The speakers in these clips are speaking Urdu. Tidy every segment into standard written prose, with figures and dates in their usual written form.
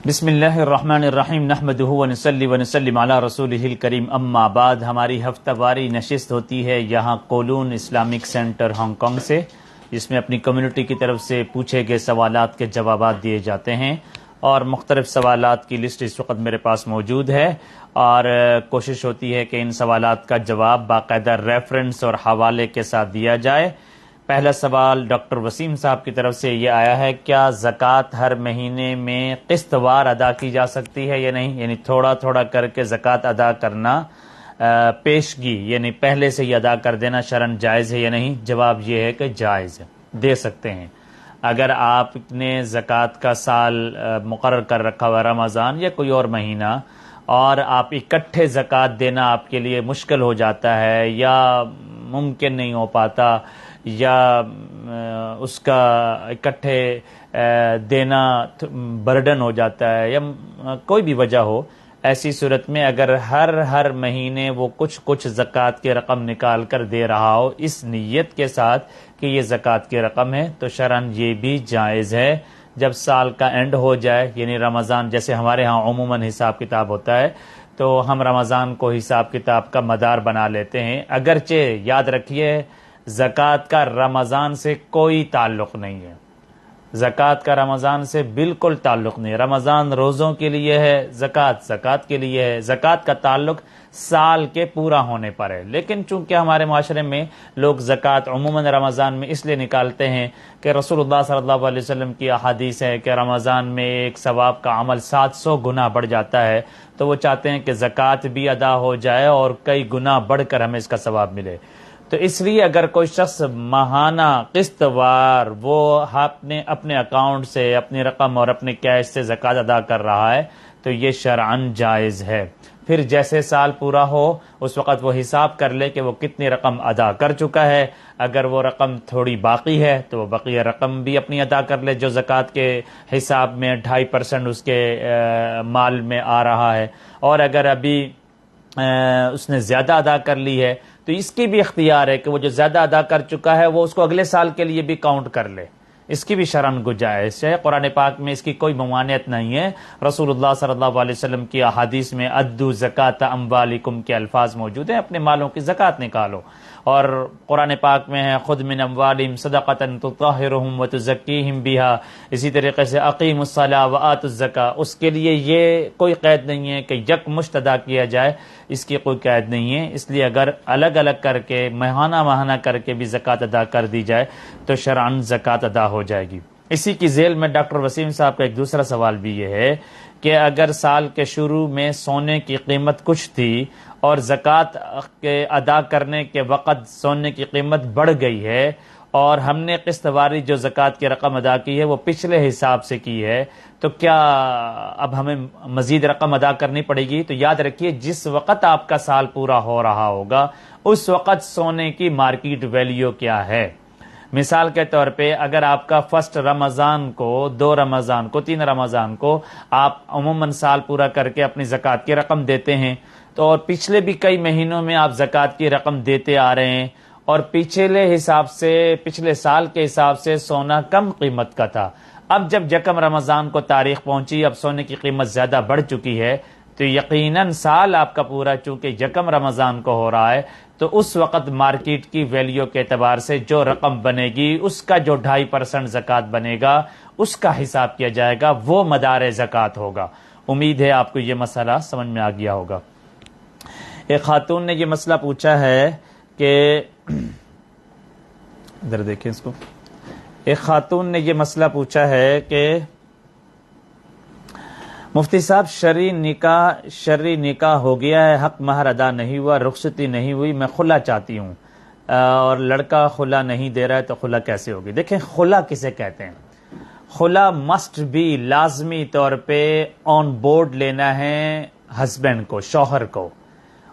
بسم اللہ الرحمن الرحیم نحمدہ ونصلی ونسلم علی رسولہ الکریم اما بعد۔ ہماری ہفتہ واری نشست ہوتی ہے یہاں Cologne Islamic centre Hong Kong سے، جس میں اپنی کمیونٹی کی طرف سے پوچھے گئے سوالات کے جوابات دیے جاتے ہیں، اور مختلف سوالات کی لسٹ اس وقت میرے پاس موجود ہے، اور کوشش ہوتی ہے کہ ان سوالات کا جواب باقاعدہ ریفرنس اور حوالے کے ساتھ دیا جائے۔ پہلا سوال ڈاکٹر وسیم صاحب کی طرف سے یہ آیا ہے، کیا زکوٰۃ ہر مہینے میں قسط وار ادا کی جا سکتی ہے یا نہیں؟ یعنی تھوڑا تھوڑا کر کے زکوٰۃ ادا کرنا، پیشگی یعنی پہلے سے ہی ادا کر دینا شرعاً جائز ہے یا نہیں؟ جواب یہ ہے کہ جائز ہے، دے سکتے ہیں۔ اگر آپ نے زکوٰۃ کا سال مقرر کر رکھا ہوا رمضان یا کوئی اور مہینہ، اور آپ اکٹھے زکوٰۃ دینا آپ کے لیے مشکل ہو جاتا ہے یا ممکن نہیں ہو پاتا، یا اس کا اکٹھے دینا برڈن ہو جاتا ہے، یا کوئی بھی وجہ ہو، ایسی صورت میں اگر ہر مہینے وہ کچھ زکوٰۃ کی رقم نکال کر دے رہا ہو اس نیت کے ساتھ کہ یہ زکوٰۃ کی رقم ہے، تو شرعاً یہ بھی جائز ہے۔ جب سال کا اینڈ ہو جائے، یعنی رمضان، جیسے ہمارے ہاں عموماً حساب کتاب ہوتا ہے، تو ہم رمضان کو حساب کتاب کا مدار بنا لیتے ہیں، اگرچہ یاد رکھیے زکوٰۃ کا رمضان سے کوئی تعلق نہیں ہے، زکوٰۃ کا رمضان سے بالکل تعلق نہیں ہے۔ رمضان روزوں کے لیے ہے، زکوٰۃ کے لیے ہے، زکوٰۃ کا تعلق سال کے پورا ہونے پر ہے۔ لیکن چونکہ ہمارے معاشرے میں لوگ زکوٰۃ عموماً رمضان میں اس لیے نکالتے ہیں کہ رسول اللہ صلی اللہ علیہ وسلم کی احادیث ہے کہ رمضان میں ایک ثواب کا عمل 700 گنا بڑھ جاتا ہے، تو وہ چاہتے ہیں کہ زکوٰۃ بھی ادا ہو جائے اور کئی گنا بڑھ کر ہمیں اس کا ثواب ملے۔ تو اس لیے اگر کوئی شخص ماہانہ قسط وار وہ اپنے اکاؤنٹ سے اپنی رقم اور اپنے کیش سے زکوٰۃ ادا کر رہا ہے تو یہ شرعاً جائز ہے۔ پھر جیسے سال پورا ہو اس وقت وہ حساب کر لے کہ وہ کتنی رقم ادا کر چکا ہے، اگر وہ رقم تھوڑی باقی ہے تو وہ بقیہ رقم بھی اپنی ادا کر لے جو زکوٰۃ کے حساب میں 2.5% اس کے مال میں آ رہا ہے، اور اگر ابھی اس نے زیادہ ادا کر لی ہے تو اس کی بھی اختیار ہے کہ وہ جو زیادہ ادا کر چکا ہے وہ اس کو اگلے سال کے لیے بھی کاؤنٹ کر لے، اس کی بھی شرعاً گنجائش ہے۔ قرآن پاک میں اس کی کوئی ممانعت نہیں ہے۔ رسول اللہ صلی اللہ علیہ وسلم کی احادیث میں ادو زکاۃ اموالکم کے الفاظ موجود ہیں، اپنے مالوں کی زکوٰۃ نکالو، اور قرآن پاک میں ہے خذ من اموالہم صدقۃ تطہرہم وتزکیہم بہا، اسی طریقے سے اقیموا الصلاۃ وآتوا الزکاۃ، اس کے لیے یہ کوئی قید نہیں ہے کہ یکمشت ادا کیا جائے، اس کی کوئی قید نہیں ہے۔ اس لیے اگر الگ الگ کر کے ماہانہ کر کے بھی زکوٰۃ ادا کر دی جائے تو شرعاً زکوٰۃ ادا ہو جائے گی۔ اسی کی ذیل میں ڈاکٹر وسیم صاحب کا ایک دوسرا سوال بھی یہ ہے کہ اگر سال کے شروع میں سونے کی قیمت کچھ تھی اور زکوٰۃ کے ادا کرنے کے وقت سونے کی قیمت بڑھ گئی ہے، اور ہم نے قسط واری جو زکوٰۃ کی رقم ادا کی ہے وہ پچھلے حساب سے کی ہے، تو کیا اب ہمیں مزید رقم ادا کرنی پڑے گی؟ تو یاد رکھیے جس وقت آپ کا سال پورا ہو رہا ہوگا اس وقت سونے کی مارکیٹ ویلیو کیا ہے۔ مثال کے طور پہ اگر آپ کا فرسٹ رمضان کو، 2 رمضان کو، 3 رمضان کو آپ عموماً سال پورا کر کے اپنی زکوٰۃ کی رقم دیتے ہیں، تو اور پچھلے بھی کئی مہینوں میں آپ زکوٰۃ کی رقم دیتے آ رہے ہیں، اور پچھلے سال کے حساب سے سونا کم قیمت کا تھا، اب جب یکم رمضان کو تاریخ پہنچی، اب سونے کی قیمت زیادہ بڑھ چکی ہے، تو یقیناً سال آپ کا پورا چونکہ یکم رمضان کو ہو رہا ہے، تو اس وقت مارکیٹ کی ویلیو کے اعتبار سے جو رقم بنے گی اس کا جو 2.5% زکوٰۃ بنے گا اس کا حساب کیا جائے گا، وہ مدار زکوٰۃ ہوگا۔ امید ہے آپ کو یہ مسئلہ سمجھ میں آ گیا ہوگا۔ ایک خاتون نے یہ مسئلہ پوچھا ہے کہ ادھر دیکھیں اس کو، ایک خاتون نے یہ مسئلہ پوچھا ہے کہ مفتی صاحب شرعی نکاح ہو گیا ہے، حق مہر ادا نہیں ہوا، رخصتی نہیں ہوئی، میں خلا چاہتی ہوں اور لڑکا خلا نہیں دے رہا ہے، تو خلا کیسے ہوگی؟ دیکھیں خلا کسے کہتے ہیں؟ خلا مسٹ بھی لازمی طور پہ آن بورڈ لینا ہے ہسبینڈ کو، شوہر کو،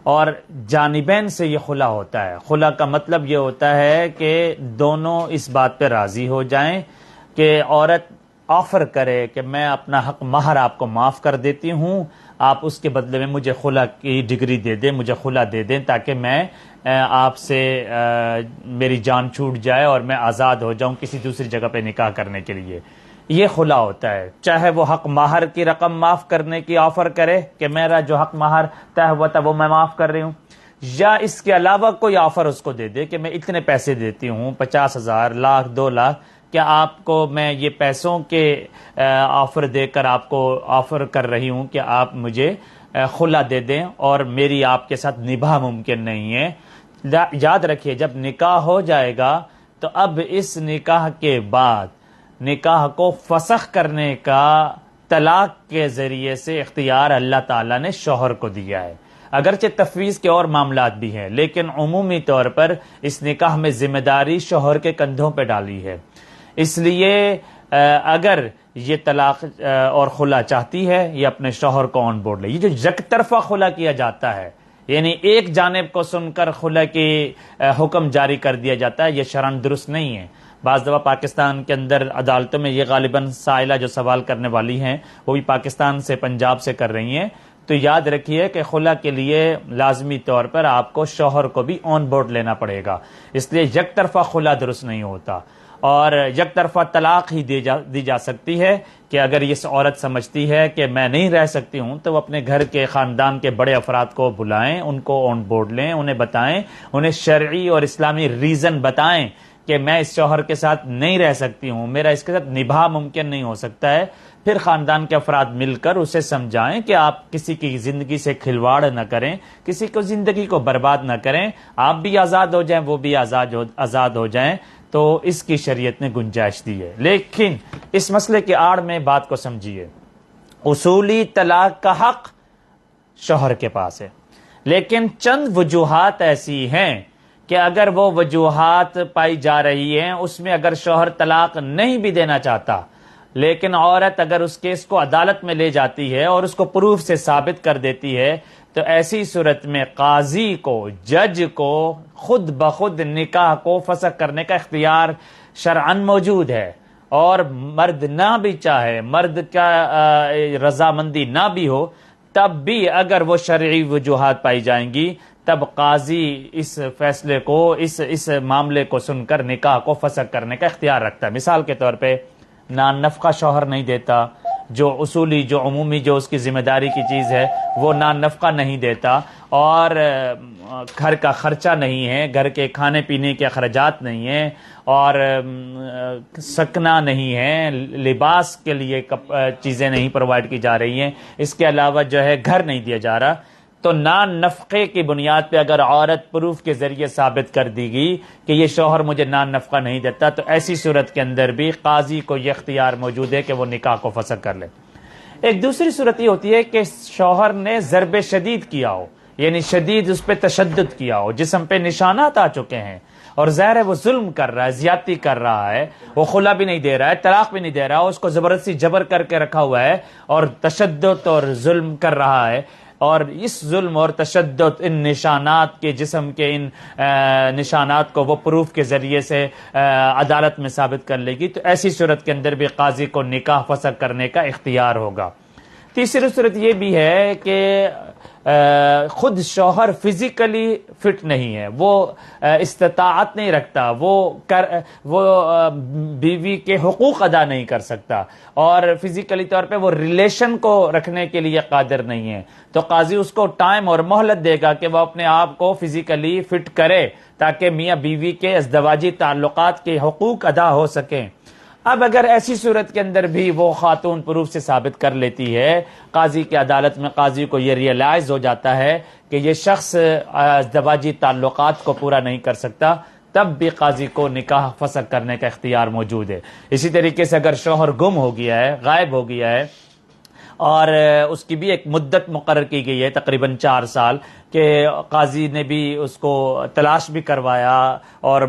اور جانبین سے یہ خلا ہوتا ہے۔ خلا کا مطلب یہ ہوتا ہے کہ دونوں اس بات پہ راضی ہو جائیں کہ عورت آفر کرے کہ میں اپنا حق مہر آپ کو معاف کر دیتی ہوں، آپ اس کے بدلے میں مجھے خلا کی ڈگری دے دیں، مجھے خلا دے دیں، تاکہ میں آپ سے میری جان چھوٹ جائے اور میں آزاد ہو جاؤں کسی دوسری جگہ پہ نکاح کرنے کے لیے۔ یہ خلا ہوتا ہے. چاہے وہ حق مہر کی رقم معاف کرنے کی آفر کرے کہ میرا جو حق مہر طے ہوا تھا وہ میں معاف کر رہی ہوں، یا اس کے علاوہ کوئی آفر اس کو دے دے کہ میں اتنے پیسے دیتی ہوں، 50,000، لاکھ، 2 لاکھ، کیا آپ کو میں یہ پیسوں کے آفر دے کر آپ کو آفر کر رہی ہوں کہ آپ مجھے خلا دے دیں اور میری آپ کے ساتھ نباہ ممکن نہیں ہے. یاد رکھیے جب نکاح ہو جائے گا تو اب اس نکاح کے بعد نکاح کو فسخ کرنے کا طلاق کے ذریعے سے اختیار اللہ تعالیٰ نے شوہر کو دیا ہے. اگرچہ تفویض کے اور معاملات بھی ہیں لیکن عمومی طور پر اس نکاح میں ذمہ داری شوہر کے کندھوں پہ ڈالی ہے. اس لیے اگر یہ طلاق اور خلا چاہتی ہے یہ اپنے شوہر کو آن بورڈ لے. یہ جو یک طرفہ خلا کیا جاتا ہے، یعنی ایک جانب کو سن کر خلا کی حکم جاری کر دیا جاتا ہے، یہ شرعاً درست نہیں ہے. بعض دفعہ پاکستان کے اندر عدالتوں میں یہ غالباً سائلہ جو سوال کرنے والی ہیں وہ بھی پاکستان سے، پنجاب سے کر رہی ہیں. تو یاد رکھیے کہ خلا کے لیے لازمی طور پر آپ کو شوہر کو بھی آن بورڈ لینا پڑے گا. اس لیے یک طرفہ خلا درست نہیں ہوتا، اور یک طرفہ طلاق ہی دی جا سکتی ہے کہ اگر یہ عورت سمجھتی ہے کہ میں نہیں رہ سکتی ہوں تو وہ اپنے گھر کے خاندان کے بڑے افراد کو بلائیں، ان کو آن بورڈ لیں، انہیں بتائیں، انہیں شرعی اور اسلامی ریزن بتائیں کہ میں اس شوہر کے ساتھ نہیں رہ سکتی ہوں، میرا اس کے ساتھ نباہ ممکن نہیں ہو سکتا ہے. پھر خاندان کے افراد مل کر اسے سمجھائیں کہ آپ کسی کی زندگی سے کھلواڑ نہ کریں، کسی کو زندگی کو برباد نہ کریں، آپ بھی آزاد ہو جائیں، وہ بھی آزاد ہو جائیں. تو اس کی شریعت نے گنجائش دی ہے. لیکن اس مسئلے کے آڑ میں بات کو سمجھیے، اصولی طلاق کا حق شوہر کے پاس ہے، لیکن چند وجوہات ایسی ہیں کہ اگر وہ وجوہات پائی جا رہی ہیں اس میں اگر شوہر طلاق نہیں بھی دینا چاہتا لیکن عورت اگر اس کیس کو عدالت میں لے جاتی ہے اور اس کو پروف سے ثابت کر دیتی ہے تو ایسی صورت میں قاضی کو، جج کو خود بخود نکاح کو فسخ کرنے کا اختیار شرعاً موجود ہے. اور مرد نہ بھی چاہے، مرد کا رضامندی نہ بھی ہو، تب بھی اگر وہ شرعی وجوہات پائی جائیں گی تب قاضی اس فیصلے کو، اس معاملے کو سن کر نکاح کو فسخ کرنے کا اختیار رکھتا ہے. مثال کے طور پہ نان نفقہ شوہر نہیں دیتا، جو اصولی، جو عمومی، جو اس کی ذمہ داری کی چیز ہے وہ نان نفقہ نہیں دیتا، اور گھر کا خرچہ نہیں ہے، گھر کے کھانے پینے کے اخراجات نہیں ہیں، اور سکنا نہیں ہے، لباس کے لیے چیزیں نہیں پرووائڈ کی جا رہی ہیں، اس کے علاوہ جو ہے گھر نہیں دیا جا رہا، تو نان نفقے کی بنیاد پہ اگر عورت پروف کے ذریعے ثابت کر دی گئی کہ یہ شوہر مجھے نان نفقہ نہیں دیتا تو ایسی صورت کے اندر بھی قاضی کو یہ اختیار موجود ہے کہ وہ نکاح کو فسخ کر لے. ایک دوسری صورت یہ ہوتی ہے کہ شوہر نے ضرب شدید کیا ہو، یعنی شدید اس پہ تشدد کیا ہو، جسم پہ نشانات آ چکے ہیں اور ظاہر ہے وہ ظلم کر رہا ہے، زیادتی کر رہا ہے، وہ خلا بھی نہیں دے رہا ہے، طلاق بھی نہیں دے رہا ہے، اس کو زبردستی جبر کر کے رکھا ہوا ہے اور تشدد اور ظلم کر رہا ہے. اور اس ظلم اور تشدد، ان نشانات کے، جسم کے ان نشانات کو وہ پروف کے ذریعے سے عدالت میں ثابت کر لے گی تو ایسی صورت کے اندر بھی قاضی کو نکاح فسخ کرنے کا اختیار ہوگا. تیسری صورت یہ بھی ہے کہ خود شوہر فزیکلی فٹ نہیں ہے، وہ استطاعت نہیں رکھتا، وہ بیوی کے حقوق ادا نہیں کر سکتا اور فزیکلی طور پہ وہ ریلیشن کو رکھنے کے لیے قادر نہیں ہے، تو قاضی اس کو ٹائم اور مہلت دے گا کہ وہ اپنے آپ کو فزیکلی فٹ کرے تاکہ میاں بیوی کے ازدواجی تعلقات کے حقوق ادا ہو سکیں. اب اگر ایسی صورت کے اندر بھی وہ خاتون پروف سے ثابت کر لیتی ہے، قاضی کی عدالت میں قاضی کو یہ ریئلائز ہو جاتا ہے کہ یہ شخص ازدواجی تعلقات کو پورا نہیں کر سکتا، تب بھی قاضی کو نکاح فسخ کرنے کا اختیار موجود ہے. اسی طریقے سے اگر شوہر گم ہو گیا ہے، غائب ہو گیا ہے اور اس کی بھی ایک مدت مقرر کی گئی ہے تقریباً 4 سال کہ قاضی نے بھی اس کو تلاش بھی کروایا اور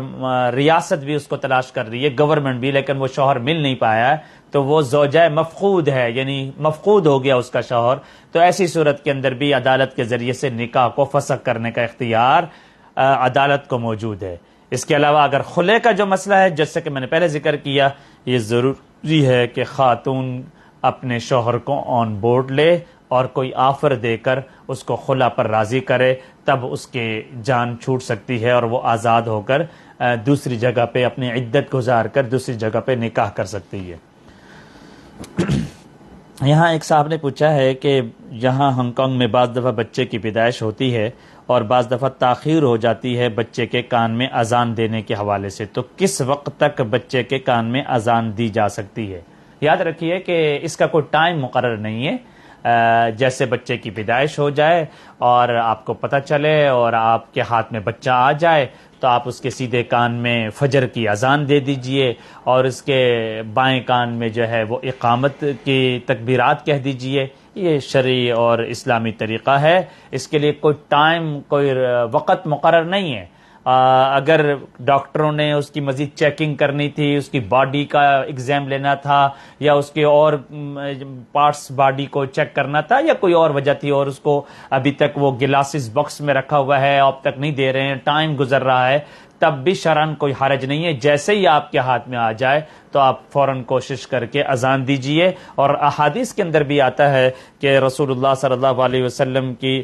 ریاست بھی اس کو تلاش کر رہی ہے، گورنمنٹ بھی، لیکن وہ شوہر مل نہیں پایا ہے تو وہ زوجہ مفقود ہے، یعنی مفقود ہو گیا اس کا شوہر. تو ایسی صورت کے اندر بھی عدالت کے ذریعے سے نکاح کو فسخ کرنے کا اختیار عدالت کو موجود ہے. اس کے علاوہ اگر خلع کا جو مسئلہ ہے، جیسے کہ میں نے پہلے ذکر کیا، یہ ضروری ہے کہ خاتون اپنے شوہر کو آن بورڈ لے اور کوئی آفر دے کر اس کو خلا پر راضی کرے، تب اس کے جان چھوٹ سکتی ہے اور وہ آزاد ہو کر دوسری جگہ پہ اپنی عدت گزار کر دوسری جگہ پہ نکاح کر سکتی ہے. یہاں ایک صاحب نے پوچھا ہے کہ یہاں ہانگ کانگ میں بعض دفعہ بچے کی پیدائش ہوتی ہے اور بعض دفعہ تاخیر ہو جاتی ہے بچے کے کان میں اذان دینے کے حوالے سے، تو کس وقت تک بچے کے کان میں اذان دی جا سکتی ہے؟ یاد رکھیے کہ اس کا کوئی ٹائم مقرر نہیں ہے، جیسے بچے کی پیدائش ہو جائے اور آپ کو پتہ چلے اور آپ کے ہاتھ میں بچہ آ جائے تو آپ اس کے سیدھے کان میں فجر کی اذان دے دیجئے اور اس کے بائیں کان میں جو ہے وہ اقامت کی تکبیرات کہہ دیجئے۔ یہ شرعی اور اسلامی طریقہ ہے، اس کے لیے کوئی ٹائم، کوئی وقت مقرر نہیں ہے۔ اگر ڈاکٹروں نے اس کی مزید چیکنگ کرنی تھی، اس کی باڈی کا ایگزام لینا تھا یا اس کے اور پارٹس باڈی کو چیک کرنا تھا یا کوئی اور وجہ تھی اور اس کو ابھی تک وہ گلاسز باکس میں رکھا ہوا ہے، اب تک نہیں دے رہے ہیں، ٹائم گزر رہا ہے، تب بھی شرعاً کوئی حرج نہیں ہے۔ جیسے ہی آپ کے ہاتھ میں آ جائے تو آپ فوراً کوشش کر کے اذان دیجئے۔ اور احادیث کے اندر بھی آتا ہے کہ رسول اللہ صلی اللہ علیہ وسلم کی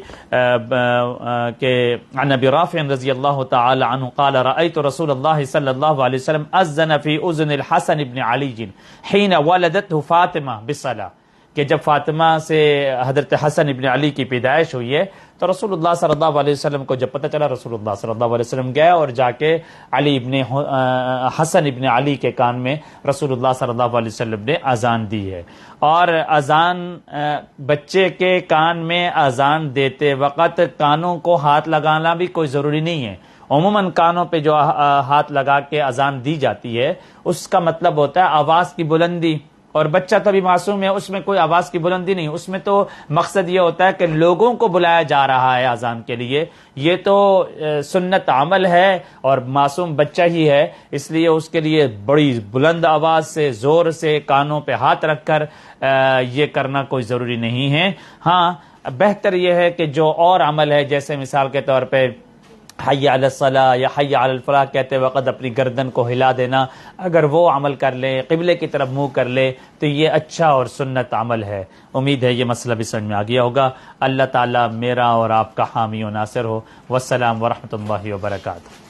کہ عن ابی رافع رضی اللہ تعالی عنہ قال رأيت رسول اللہ صلی اللہ علیہ وسلم اذن فی اذن الحسن بن علی حین ولدته فاطمہ بالصلاۃ، کہ جب فاطمہ سے حضرت حسن ابن علی کی پیدائش ہوئی ہے تو رسول اللہ صلی اللہ علیہ وسلم کو جب پتہ چلا، رسول اللہ صلی اللہ علیہ وسلم گئے اور جا کے حسن ابن علی کے کان میں رسول اللہ صلی اللہ علیہ وسلم نے اذان دی ہے۔ اور اذان، بچے کے کان میں اذان دیتے وقت کانوں کو ہاتھ لگانا بھی کوئی ضروری نہیں ہے۔ عموماً کانوں پہ جو ہاتھ لگا کے اذان دی جاتی ہے اس کا مطلب ہوتا ہے آواز کی بلندی، اور بچہ تو ابھی معصوم ہے، اس میں کوئی آواز کی بلندی نہیں، اس میں تو مقصد یہ ہوتا ہے کہ لوگوں کو بلایا جا رہا ہے اذان کے لیے، یہ تو سنت عمل ہے اور معصوم بچہ ہی ہے، اس لیے اس کے لیے بڑی بلند آواز سے، زور سے کانوں پہ ہاتھ رکھ کر یہ کرنا کوئی ضروری نہیں ہے۔ ہاں بہتر یہ ہے کہ جو اور عمل ہے، جیسے مثال کے طور پہ حی علی الصلاۃ یا حی علی الفلاح کہتے وقت اپنی گردن کو ہلا دینا، اگر وہ عمل کر لے، قبلے کی طرف منہ کر لے تو یہ اچھا اور سنت عمل ہے۔ امید ہے یہ مسئلہ بھی سمجھ میں آ گیا ہوگا۔ اللہ تعالیٰ میرا اور آپ کا حامی و ناصر ہو۔ والسلام ورحمۃ اللہ وبرکاتہ۔